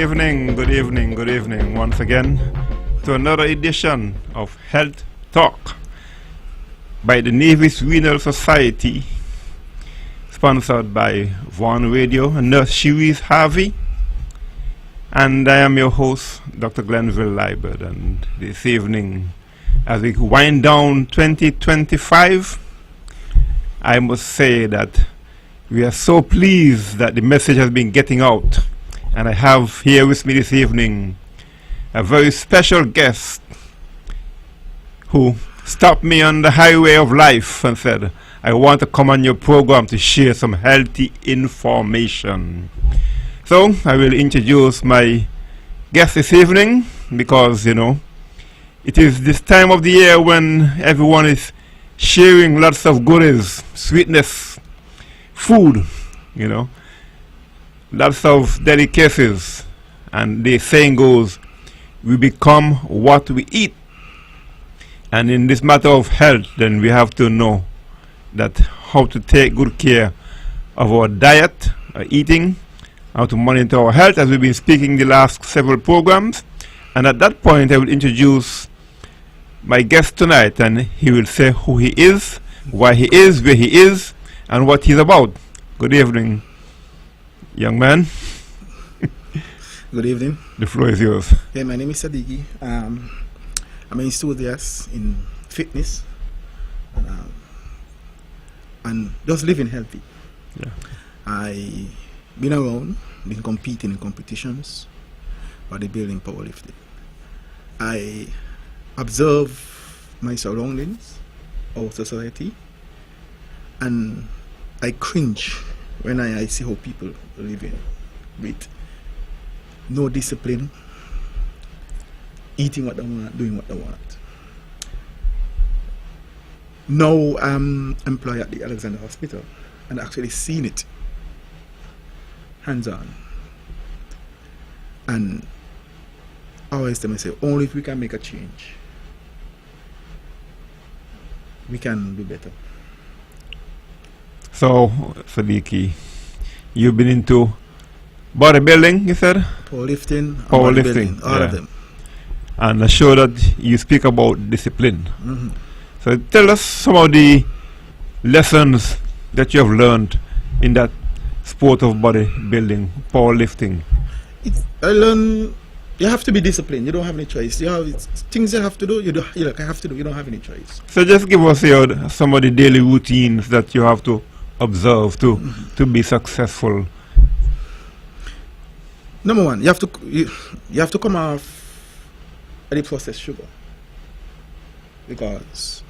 good evening once again to another edition of Health Talk by the Navy's Renal Society, sponsored by Vaughan Radio and Nurse Shiris Harvey. And I am your host, Dr. Glenville Liburd. And this evening, as we wind down 2025, I must say that we are so pleased that the message has been getting out. And I have here with me this evening a very special guest who stopped me on the highway of life and said, I want to come on your program to share some healthy information. So I will introduce my guest this evening because, you know, it is this time of the year when everyone is sharing lots of goodies, sweetness, food, you know, lots of delicacies. And the saying goes, we become what we eat. And in this matter of health, then we have to know that how to take good care of our diet, our eating, how to monitor our health, as we've been speaking the last several programs. And at that point, I will introduce my guest tonight, and he will say who he is, why he is, where he is, and what he's about. Good evening, young man. Good evening. The floor is yours. Yeah, my name is Sadiki. I'm an enthusiast in fitness and just living healthy. Yeah. I been around, been competing in competitions, bodybuilding, powerlifting. I observe my surroundings, our society, and I cringe when I see how people living with no discipline, eating what they want, doing what they want. Now I'm employed at the Alexander Hospital and actually seen it hands-on. And I always tell myself, only if we can make a change, we can do better. So, Sadiki, you've been into bodybuilding, you said? Powerlifting, Powerlifting, all of them. And I'm sure that you speak about discipline. Mm-hmm. So tell us some of the lessons that you have learned in that sport of bodybuilding, powerlifting. I learned you have to be disciplined. You don't have any choice. You have things you have to do. I have to do. You don't have any choice. So just give us some of the daily routines that you have to observe to be successful. Number one, you have to come off any processed sugar, because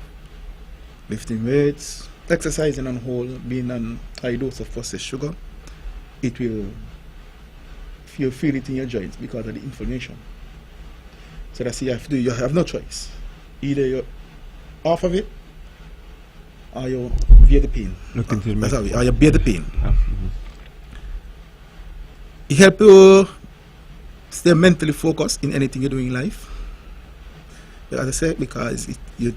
lifting weights, exercising on whole, being on high dose of processed sugar, it will you feel it in your joints because of the inflammation. So that's what you have to do. You have no choice. Either you're off of it or you bear the pain. Or you bear the pain. Mm-hmm. It helps you stay mentally focused in anything you do in life. But as I said, because you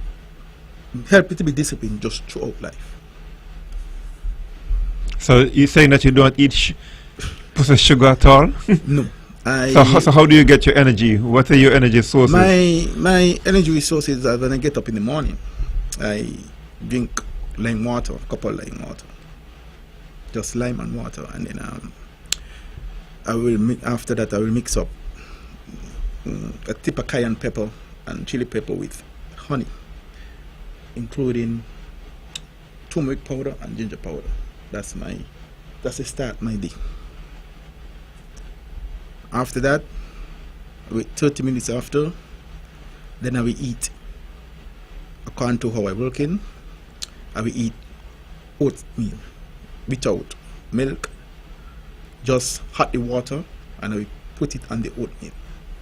help you to be disciplined just throughout life. So you're saying that you don't eat processed sugar at all? No. So how do you get your energy? What are your energy sources? My energy resources are when I get up in the morning, I drink lime water, a cup of lime water. Just lime and water, and then after that I will mix up a tip of cayenne pepper and chili pepper with honey, including turmeric powder and ginger powder. That's the start my day. After that, with 30 minutes after, then I will eat according to how I work in. I will eat oatmeal without milk, just hot the water, and I will put it on the oatmeal.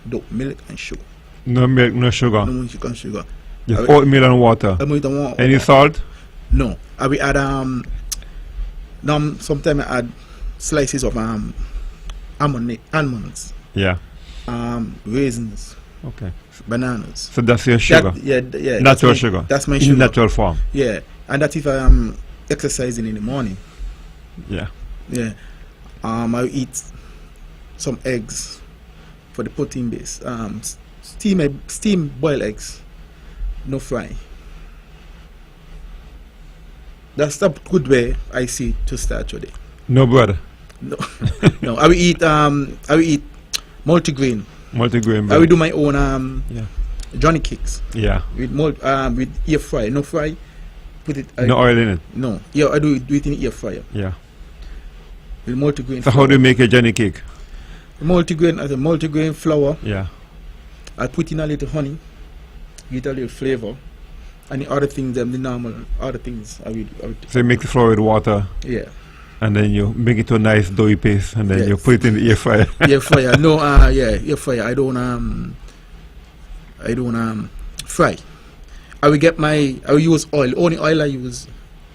No milk and sugar. No milk, no sugar. No milk and sugar. Just oatmeal and water. Any salt? No. I will add sometimes I add slices of almonds. Yeah. Raisins. Okay. Bananas. So that's your sugar. Yeah. Natural sugar. That's my sugar. In natural form. Yeah. And that if I am exercising in the morning. Yeah. Yeah. I eat some eggs for the protein base. Steam boiled eggs, no fry. That's the good way I see to start your day. No bread. No, no. I will eat multigrain. Multigrain I bread. will do my own Yeah. Johnny cakes Yeah. with air fry. No fry. Put it. No oil in it. No. Yeah, I do it in air fryer Yeah. with multigrain. So how do you make your Johnny cake? Multigrain as a multigrain flour? Yeah. I put in a little honey, get a little flavor, and the other things, the normal other things. I will So you make the flour with water, yeah. and then you make it to a nice doughy paste, and then you Yes. put it in the air fryer. Air fryer. No, air fryer. I don't fry. I will use oil. Only oil I use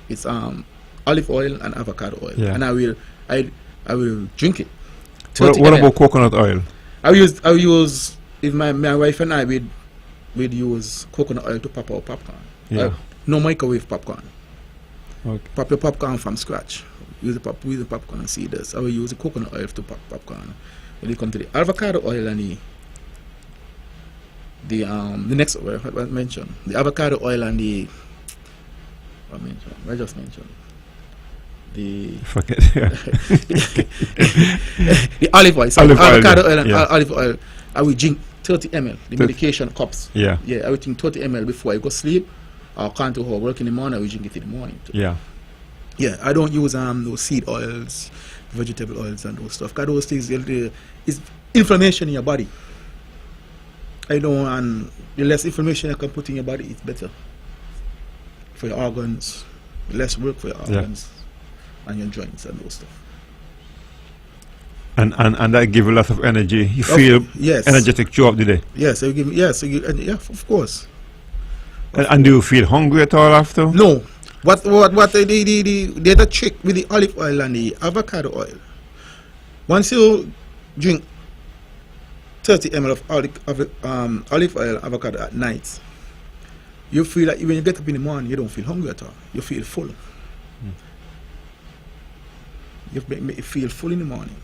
is olive oil and avocado oil, Yeah. and I will drink it. What 30 ml. about coconut oil? I will use if my wife and I would use coconut oil to pop our popcorn. Yeah. No microwave popcorn. Okay. Pop your popcorn from scratch. Use the popcorn seeders. I will use the coconut oil to pop popcorn. When you come to the avocado oil and the next oil what I mentioned, the avocado oil and I just mentioned the Forget. Yeah. the olive oil. So Olive oil, avocado yeah. oil and Yeah. olive oil. I will drink 30 ml. The medication cups. Yeah. Yeah, I will drink 30 ml before I go sleep. Or can't do work in the morning. I will drink it in the morning. Yeah. Yeah, I don't use those seed oils, vegetable oils, and those stuff. Cause those things is inflammation in your body. And the less inflammation you can put in your body, it's better for your organs. Less work for your organs and your joints and those stuff. And that give you a lot of energy. You feel yes, energetic throughout the day. yes. I give yeah, of course. And do you feel hungry at all after? No, what the other trick with the olive oil and the avocado oil. Once you drink 30 ml of olive oil and avocado at night, you feel like when you get up in the morning, you don't feel hungry at all. You feel full. You feel full in the morning.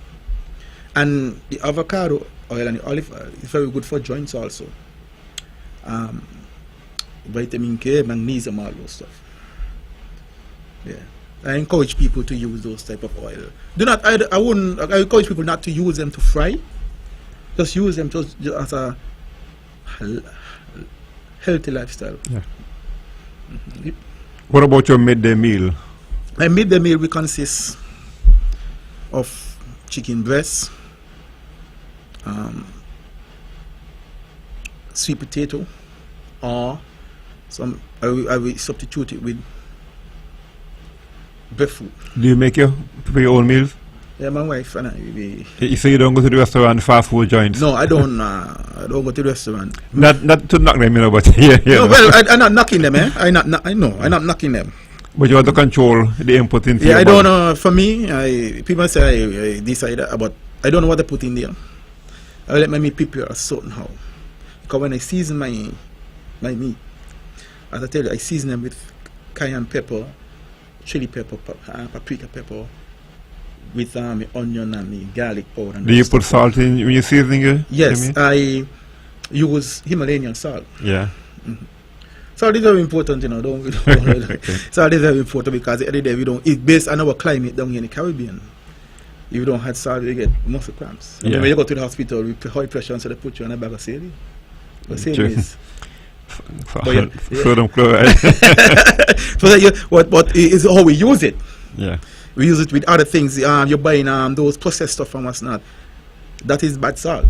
And the avocado oil and the olive oil is very good for joints also. Vitamin K, magnesium, all those stuff. Yeah. I encourage people to use those type of oil. I encourage people not to use them to fry. Just use them just as a healthy lifestyle. Yeah. What about your midday meal? My midday meal will consist of chicken breast, sweet potato, or I will substitute it with breadfruit. Do you make your own meals? Yeah, my wife and I. So you don't go to the restaurant, fast food joints? No, I don't. I don't go to the restaurant. Not to knock them, but yeah. No, well, I'm not knocking them. I'm not knocking them. But you want to control the input into your I body. don't know. For me, people say I decide about. I don't know what they put in there. I let my meat prepare a certain how. Because when I season my meat, as I tell you, I season them with cayenne pepper, chili pepper, paprika pepper, with the onion and the garlic powder. Do you put salt in when you're seasoning it? Yes, I use Himalayan salt. Yeah. Salt is very important, Don't Okay. Salt is very important because at the end of the day we don't. It's based on our climate down here in the Caribbean. If you don't have salt, you get muscle cramps. And Yeah. when you go to the hospital with high pressure, so they put you on a bag of saline. The same True. is. Sodium chloride. So that what is how we use it. Yeah. We use it with other things. You're buying those processed stuff from us not. That is bad salt.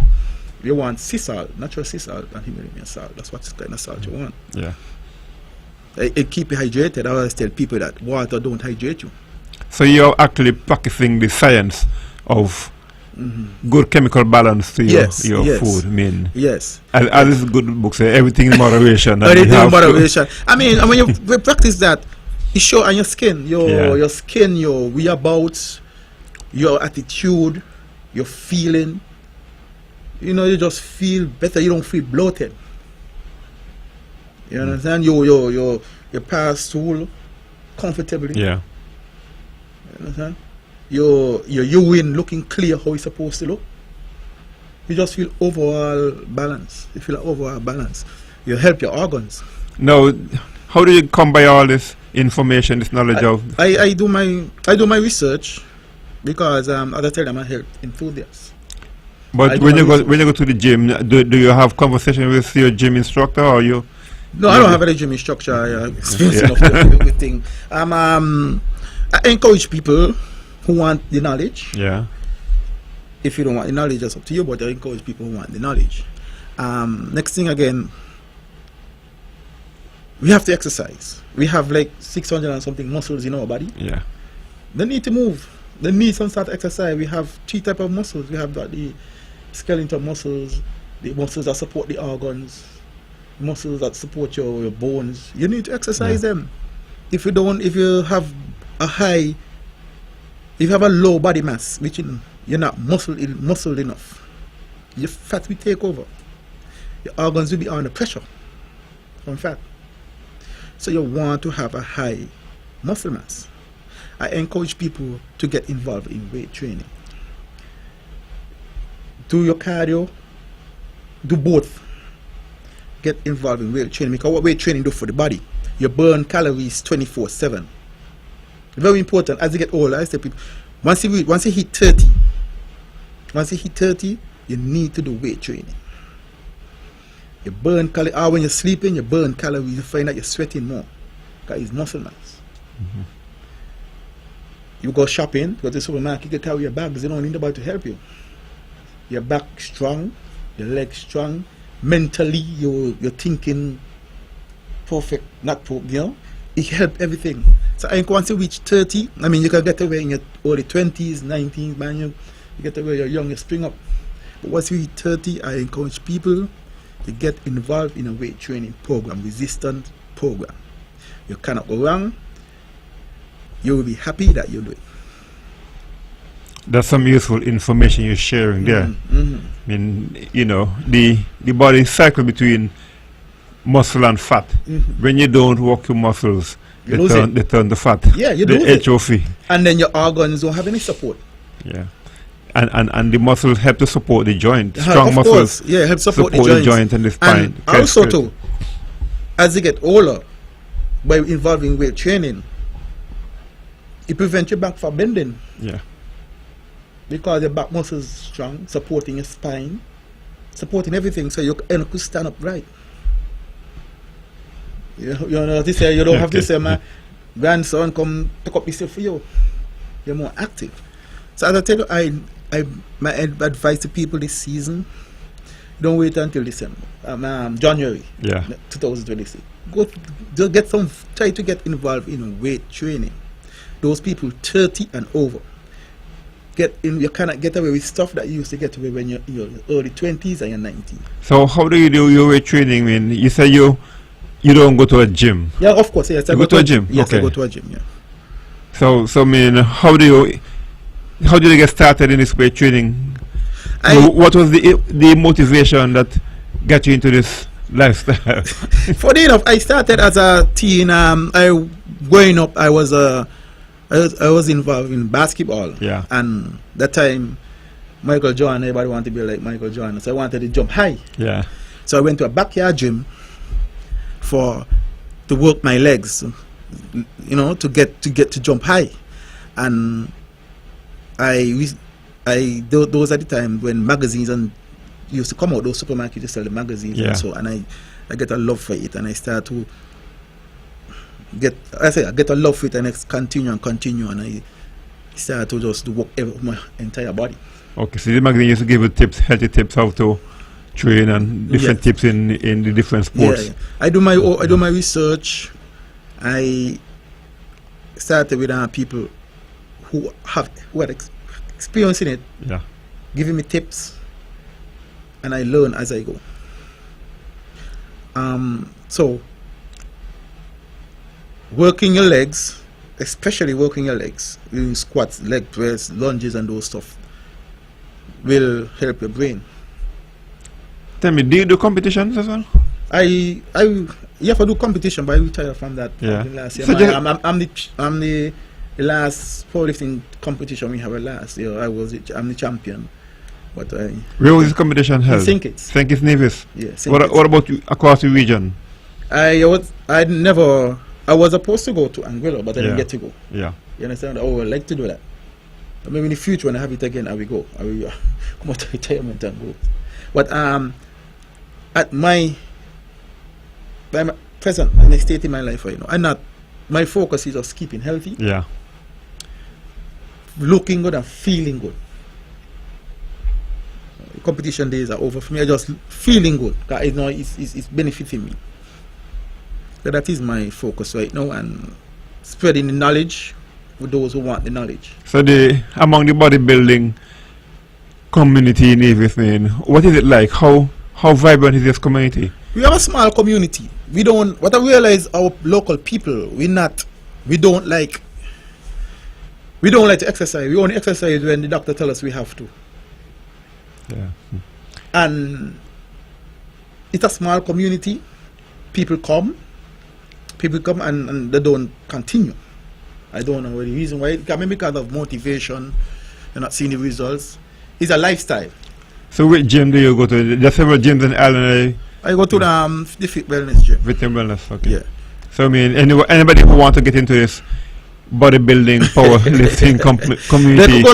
You want sea salt, natural sea salt, and Himalayan salt. That's what kind of salt you want. Yeah. It keep you hydrated. I always tell people that water don't hydrate you. So you're actually practicing the science of good chemical balance to your yes. food. I mean, Yes. as this good book say, everything in moderation. and Everything you in have to- moderation. I mean, when you practice that, it show on your skin, your skin, your whereabouts, your attitude, your feeling. You just feel better. You don't feel bloated. You understand? You pass stool comfortably. Yeah. You understand? Your urine looking clear how it's supposed to look. You just feel overall balance. You feel overall balance. You help your organs. Now, how do you come by all this information, this knowledge of? I do my research because as I tell them, I'm a health enthusiast. But when you go to the gym, do you have conversation with your gym instructor, or you? No, I don't have any gym instructor. I experience enough to do everything. I encourage people who want the knowledge. Yeah. If you don't want the knowledge, that's up to you. But I encourage people who want the knowledge. Next thing again, we have to exercise. We have like 600 and something muscles in our body. Yeah. They need to move. They need some sort of exercise. We have 3 types of muscles. We have the skeletal muscles, the muscles that support the organs, muscles that support your bones. You need to exercise them. If you have a low body mass, which you're not muscled enough, your fat will take over. Your organs will be under pressure from fat. So you want to have a high muscle mass. I encourage people to get involved in weight training. Do your cardio, do both. Get involved in weight training, because what weight training do for the body, you burn calories 24/7. Very important. As you get older, I say people, once you hit 30, you need to do weight training. You burn calories. When you're sleeping, you burn calories. You find that you're sweating more, because it's muscle mass. Mm-hmm. You go shopping, go to the supermarket, you carry your bags. You don't need nobody to help you. Your back strong, your legs strong. Mentally, you're thinking perfect, not perfect, you know. It helps everything. So I think once you reach 30, I mean, you can get away in your early 20s, 19s, man. You get away, you're young, you spring up. But once you reach 30, I encourage people to get involved in a weight training program, resistance program. You cannot go wrong. You will be happy that you do it. That's some useful information you're sharing there. Mm-hmm. I mean, you know, the body cycle between muscle and fat. Mm-hmm. When you don't work your muscles, they turn to fat. Yeah, you the lose it. atrophy. And then your organs don't have any support. Yeah. And the muscles help to support the joint. Of muscles. course. Yeah, help support the joint. joints. And the spine. And also too, as you get older, by involving weight training, it prevents your back from bending. Yeah. Because your back muscles strong, supporting your spine, supporting everything, so you can stand up right. You know, this year you don't have to say, my grandson come pick up himself for you. You're more active. So as I tell you, my advice to people this season, don't wait until December, January, 2026. Try to get involved in weight training. Those people 30 and over. You cannot get away with stuff that you used to get away when you're in your early 20s and you're 19. So how do you do your weight training? I mean, you say you don't go to a gym. Yeah, of course. Yes, I go to a gym. Yes, okay. I go to a gym. Yeah. So I mean, how do you get started in this weight training? What was the motivation that got you into this lifestyle? Funny enough, I started as a teen. Growing up, I was involved in basketball. Yeah. And that time, Michael Jordan, everybody wanted to be like Michael Jordan, so I wanted to jump high. Yeah. So I went to a backyard gym to work my legs, you know, to get to jump high. And those at the time when magazines and used to come out, those supermarkets to sell the magazines and so, and I get a love for it, and I start to I get a love for it, and I continue, and I start to just work my entire body. Okay, so the magazine used to give you tips, healthy tips, how to train, and different tips in the different sports. Yeah. I do my research. I started with people who had experience in it, giving me tips, and I learn as I go. So working your legs, especially working your legs, doing squats, leg press, lunges, and those stuff, will help your brain. Tell me, do you do competitions as well? I do competition, but I retired from that last year. So I'm the last powerlifting competition we have last year. I'm the champion But Where was this competition held? St. Kitts. St. Kitts Nevis. Yeah, St. Kitts. What about across the region? I was supposed to go to Anguilla, but I didn't get to go. Yeah. You understand? Oh, I'd like to do that. But maybe in the future when I have it again, I will go. I will come out of retirement and go. But at my present state in my life, my focus is just keeping healthy. Yeah. Looking good and feeling good. Competition days are over for me. I just feeling good. It's benefiting me. So that is my focus right now, and spreading the knowledge with those who want the knowledge. So among the bodybuilding community in Nevis, what is it like? How vibrant is this community? We have a small community. What I realize, our local people, we don't like to exercise. We only exercise when the doctor tells us we have to. Yeah. And it's a small community. People come and they don't continue. I don't know the reason why. Maybe because of motivation, you're not seeing the results. It's a lifestyle. So which gym do you go to? There are several gyms in Ireland. I go to the Fit Wellness gym. Fit Wellness, okay. Yeah. So anybody who wants to get into this bodybuilding, powerlifting community. You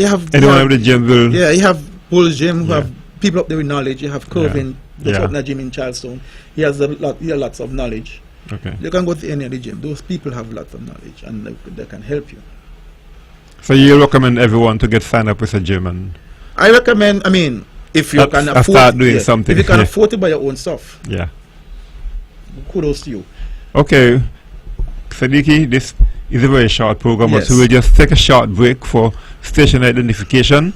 have anyone of the gym will. Yeah, you have Bull's gym who have people up there with knowledge. You have Curvin, the gym in Charleston. He has lots of knowledge. Okay. You can go to any of the gym. Those people have lots of knowledge and they can help you. So you recommend everyone to get signed up with a gym? And I recommend, if you can afford start doing something. If you can afford to buy your own stuff. Yeah. Kudos to you. Okay. Sadiki, this is a very short program, so we'll just take a short break for station identification.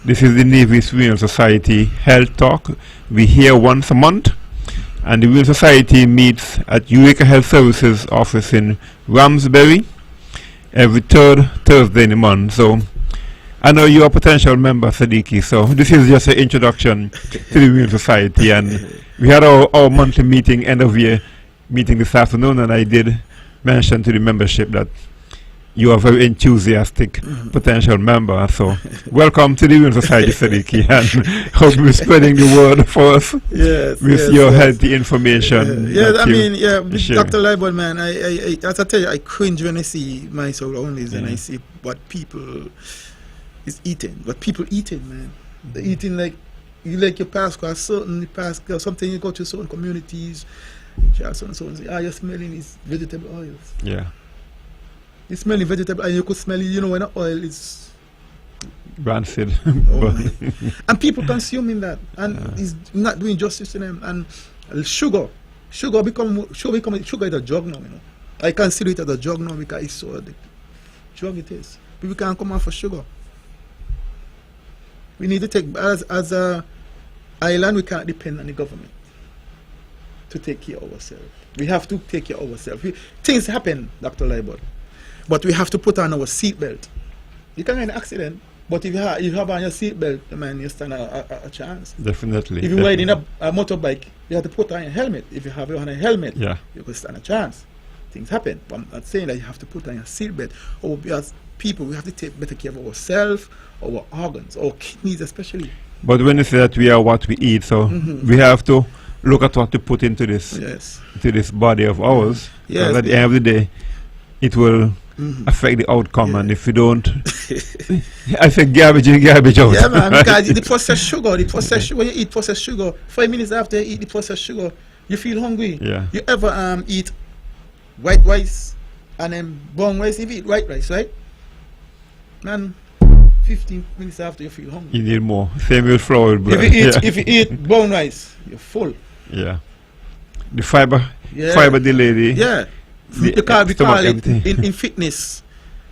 This is the Nevis Renal Society Health Talk. We hear once a month, and the Renal Society meets at Eureka Health Services office in Ramsbury every third Thursday in the month. So I know you're a potential member, Sadiki, so this is just an introduction to the Renal Society, and we had our monthly meeting, end of year meeting this afternoon, and I did mention to the membership that you are a very enthusiastic potential member. So welcome to the Renal Society, Sadiki, and hope you're spreading the word for us with your healthy information. Dr. Liburd, man, as I tell you, I cringe when I see my surroundings and I see what people is eating. What people eating, man. They're eating like you pass across something, you go to certain communities, you're smelling these vegetable oils. Yeah. You're smelling vegetable and you could smell it, when the oil is rancid. And people consuming that and it's not doing justice to them. And sugar is a drug now, I consider it as a drug now because it's so addictive. Drug it is. People can't come out for sugar. We need to take, as a island, we can't depend on the government to take care of ourselves. We have to take care of ourselves. Things happen, Dr. Liburd, but we have to put on our seatbelt. You can get an accident, but if you have on your seatbelt, man, you stand a chance. Definitely. If you're riding a motorbike, you have to put on a helmet. If you have on a helmet, you can stand a chance. Things happen. But I'm not saying that you have to put on your seatbelt. Or as people, we have to take better care of ourselves, our organs, our kidneys especially. But when you say that we are what we eat, so we have to look at what to put into this body of ours. Because at the end of the day, it will affect the outcome, and if you don't, I say garbage in, garbage out. Yeah, man, because the processed sugar, when you eat processed sugar, 5 minutes after you eat the processed sugar, you feel hungry. Yeah. You ever eat white rice and brown rice? If you eat white rice, right? Man, 15 minutes after you feel hungry. You need more. Same with flour bread. If you eat brown rice, you're full. Yeah. The fiber delayed. Yeah. We call it in fitness,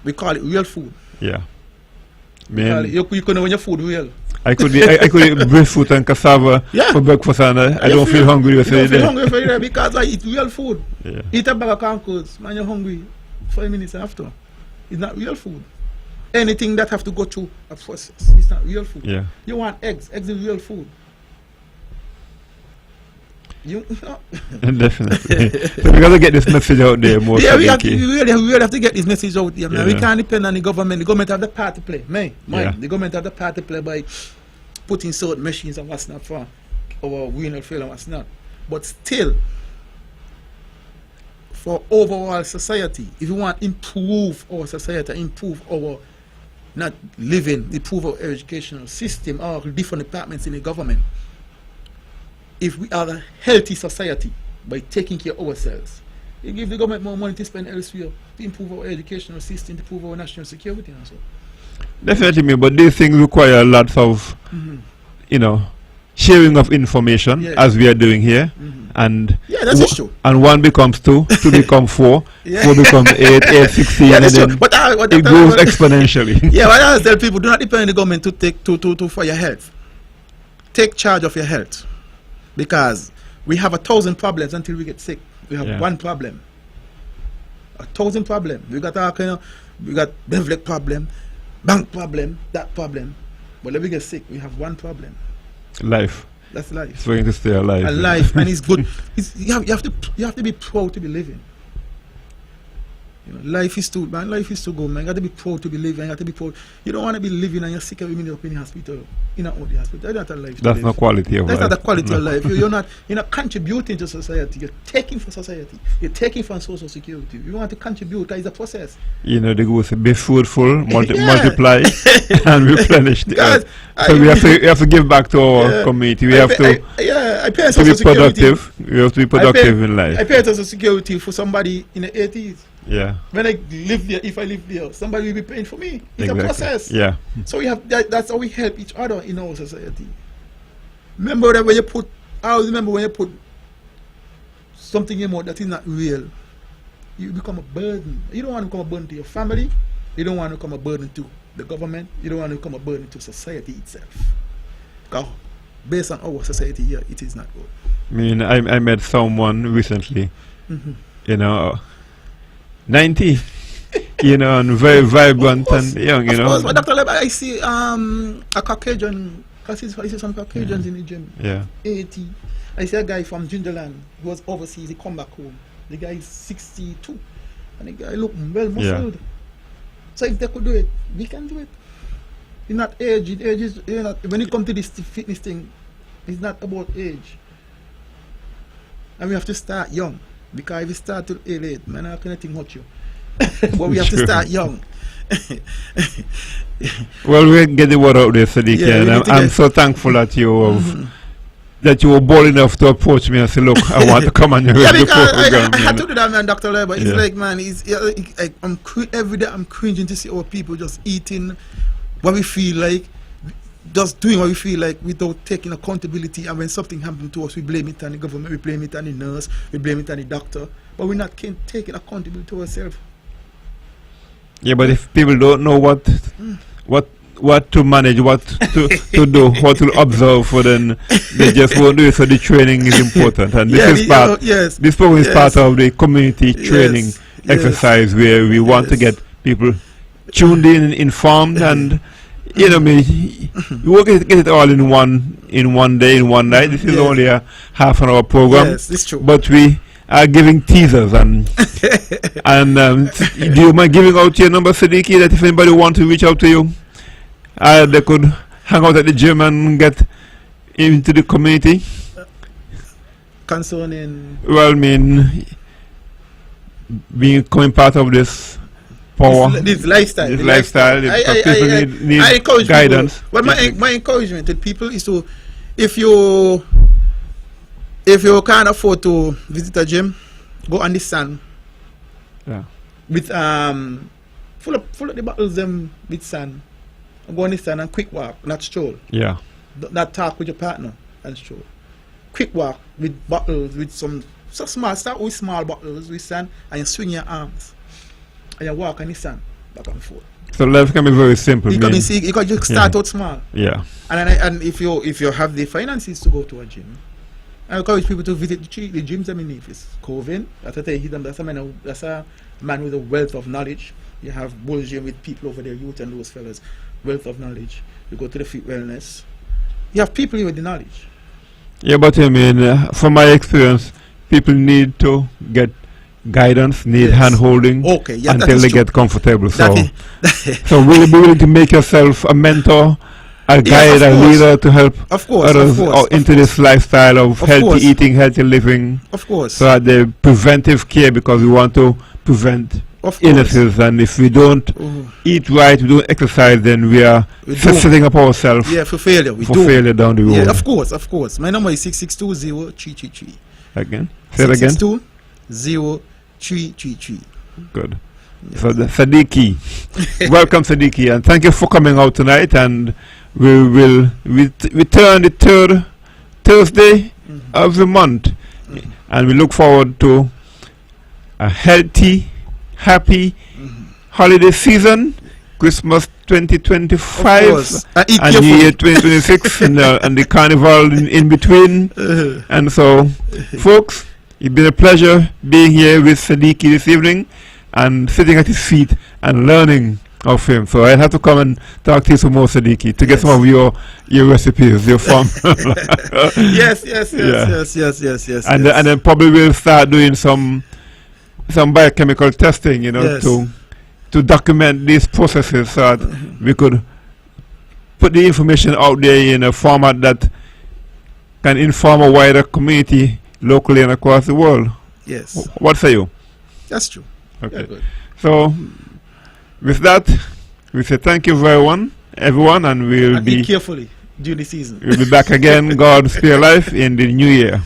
we call it real food. Yeah. Man, you can know when your food real. I could eat breadfruit and cassava for breakfast, and I don't feel hungry. You don't feel hungry for it because I eat real food. Yeah. Eat a bag of concos, man, you're hungry 5 minutes after. It's not real food. Anything that have to go through a process, it's not real food. Yeah. You want eggs. Eggs is real food. You know. Definitely. So we gotta get this message out there more. Yeah, we really have to get this message out there. Man. We can't depend on the government. The government have the part to play. The government have the part to play by putting certain machines and what's not for our winner fail and what's not. But still, for overall society, if you want to improve our society, improve our not living, improve our educational system, or different departments in the government, if we are a healthy society by taking care of ourselves, you give the government more money to spend elsewhere to improve our educational system, to improve our national security and so. Definitely, but these things require lots of, sharing of information as we are doing here. And that's true. And 1 becomes 2, 2 becomes 4, 4 becomes 8, 8, 16, and then it goes exponentially. Yeah, but I tell people, do not depend on the government to take to for your health. Take charge of your health. Because we have 1,000 problems until we get sick. We have one problem. 1,000 problems. We got Beverly problem, bank problem, that problem. But when we get sick, we have one problem. Life. That's life. It's going to stay alive. Alive, and it's good. You have to be proud to be living. Life is too good, man. You got to be proud to be living. You got to be proud. You don't want to be living and you're sick every minute up in the hospital. You're not out the hospital. That's not a life. That's not quality of life. That's not the quality of life. You're not contributing to society. You're taking from society. You're taking from social security. You want to contribute. That is a process. They go say be fruitful, multiply, and replenish the earth. So we have to give back to our community. We have to pay be productive. We have to be productive in life. I pay social security for somebody in the 80s. Yeah. When I live there, if I live there, somebody will be paying for me. It's a process. Yeah. So we have that's how we help each other in our society. Remember that when you put something in your mouth that is not real, you become a burden. You don't want to become a burden to your family. You don't want to become a burden to the government. You don't want to become a burden to society itself. Because based on our society here, it is not good. I mean, I met someone recently, 90, and very vibrant and young, Of course, but Dr. Leb, I see a Caucasian, I see some Caucasians in the gym. Yeah. 80. I see a guy from Gingerland who was overseas, he come back home. The guy is 62. And the guy look well muscled. So if they could do it, we can do it. It's not age. Age is, when it comes to this fitness thing, it's not about age. And we have to start young. Because if you start too late, man, I can't think hurt you. But we have to start young. Well, we'll get the word out there, Sadiq, and I'm so thankful that you were bold enough to approach me and say, look, I want to come on your program. I had to do that, man, Dr. Leb. It's like, man, every day I'm cringing to see our people just eating what we feel like, just doing what we feel like without taking accountability. And when something happens to us, we blame it on the government, we blame it on the nurse, we blame it on the doctor, but we're not taking accountability to ourselves. Yeah, but if people don't know what to manage, what to do, what to observe, then they just won't do it. So the training is important, and this is part. This program is part of the community training exercise where we want to get people tuned in, informed, and we won't get it all in one day, in one night. This is only a half an hour program. Yes, it's true. But we are giving teasers and do you mind giving out your number, Siddiqui, that if anybody wants to reach out to you, they could hang out at the gym and get into the community? Concerning? Well, I mean, becoming part of this power, this lifestyle. I encourage guidance. People. Well, my encouragement to people is to, if you can't afford to visit a gym, go on the sand. Yeah. With full up the bottles them with sand. Go on the sand and quick walk, not stroll. Yeah. Not talk with your partner and stroll. Quick walk with bottles with some small. Start with small bottles with sand and you swing your arms. And you walk on the sand back and forth. So life can be very simple. You can just start out small. Yeah. And if you have the finances to go to a gym, I encourage people to visit the gyms. I mean, if it's COVID, that's a man with a wealth of knowledge. You have Bulls gym with people over there, youth and those fellas, wealth of knowledge. You go to the Fit Wellness. You have people with the knowledge. Yeah, but I mean, from my experience, people need to get guidance, need Yes. hand holding Okay, yeah, that until is they true. get comfortable. That So, is- so will you be willing to make yourself a mentor, a guide, of a course. leader to help Of course, others of course, out of into course. this lifestyle of Of healthy course. eating, healthy living, Of course. so that the preventive care, because we want to prevent Of course. illnesses, and if we don't Oh, eat right, we don't exercise, then we are We do. setting up ourselves yeah, for failure. We for do. failure down the road. Yeah, of course, of course. My number is 6620333. Again, say it again. 6620333. Good. So the Sadiki, welcome Sadiki, and thank you for coming out tonight. And we will return the third Thursday of the month, and we look forward to a healthy, happy holiday season, Christmas Of 2025 course. And eat and New Year carefully. 2026, and the carnival in between. And so, folks, it's been a pleasure being here with Sadiki this evening and sitting at his feet and learning of him. So I'll have to come and talk to you some more, Sadiki, to get some of your recipes, your farm. Yes. And then probably we'll start doing some biochemical testing, Yes. to document these processes, so that we could put the information out there in a format that can inform a wider community locally and across the world. Yes, What say you? that's true. Okay. Yeah, good. So with that, we say thank you everyone, and we'll And eat be carefully during the season. back again, God spare life, in the new year.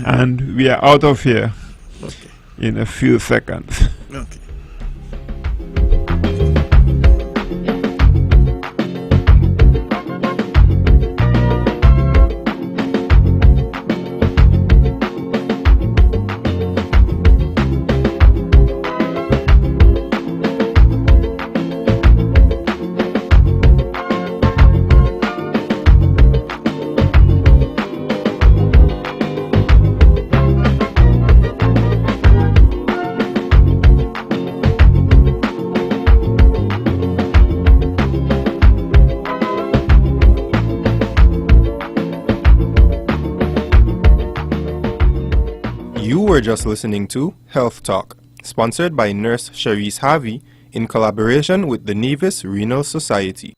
And we are out of here Okay. in a few seconds. Okay. You were just listening to Health Talk, sponsored by Nurse Cherise Harvey in collaboration with the Nevis Renal Society.